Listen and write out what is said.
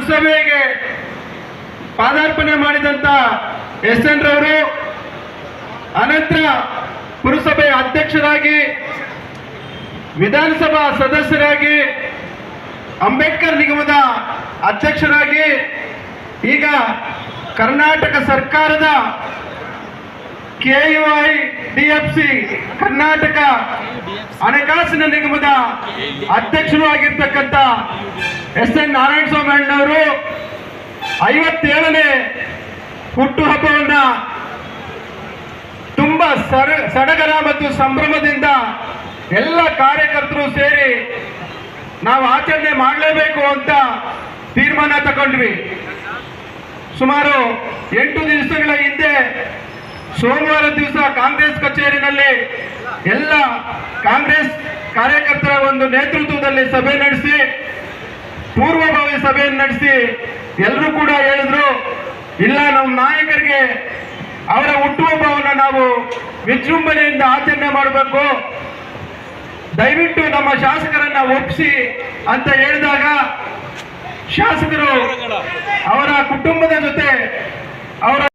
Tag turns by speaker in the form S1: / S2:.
S1: ಪುರಸಭೆಗೆ ಪಾದಾರ್ಪಣೆ ಮಾಡಿದಂತ SN ರವರು ಅನಂತರ ಪುರಸಭೆಯ ಅಧ್ಯಕ್ಷರಾಗಿ ವಿಧಾನಸಭಾ ಸದಸ್ಯರಾಗಿ ಅಂಬೇಡ್ಕರ್ ನಿಗಮದ ಅಧ್ಯಕ್ಷರಾಗಿ ಈಗ ಕರ್ನಾಟಕ ಸರ್ಕಾರದ KUI DFC ಕರ್ನಾಟಕ ಹಣಕಾಸಿನ ನಿಗಮದ ಅಧ್ಯಕ್ಷರು ಆಗಿರ್ತಕ್ಕಂಥ SN ನಾರಾಯಣಸ್ವಾಮಿ ಅಣ್ಣವರು 57ನೇ ಹುಟ್ಟುಹಬ್ಬವನ್ನ ತುಂಬಾ ಸಡಗರ ಮತ್ತು ಸಂಭ್ರಮದಿಂದ ಎಲ್ಲ ಕಾರ್ಯಕರ್ತರು ಸೇರಿ ನಾವು ಆಚರಣೆ ಮಾಡಲೇಬೇಕು ಅಂತ ತೀರ್ಮಾನ ತಗೊಂಡ್ವಿ. ಸುಮಾರು 8 ದಿವಸಗಳ ಹಿಂದೆ ಸೋಮವಾರ ದಿವಸ ಕಾಂಗ್ರೆಸ್ ಕಚೇರಿನಲ್ಲಿ ಎಲ್ಲ ಕಾಂಗ್ರೆಸ್ ಕಾರ್ಯಕರ್ತರ ಒಂದು ನೇತೃತ್ವದಲ್ಲಿ ಸಭೆ ನಡೆಸಿ ಪೂರ್ವಭಾವಿ ಸಭೆಯನ್ನು ನಡೆಸಿ ಎಲ್ಲರೂ ಕೂಡ ಹೇಳಿದ್ರು, ಇಲ್ಲ ನಮ್ಮ ನಾಯಕರಿಗೆ ಅವರ ಹುಟ್ಟುಹಬ್ಬವನ್ನು ನಾವು ವಿಜೃಂಭಣೆಯಿಂದ ಆಚರಣೆ ಮಾಡಬೇಕು, ದಯವಿಟ್ಟು ನಮ್ಮ ಶಾಸಕರನ್ನ ಒಪ್ಪಿಸಿ ಅಂತ ಹೇಳಿದಾಗ ಶಾಸಕರು ಅವರ ಕುಟುಂಬದ ಜೊತೆ ಅವರ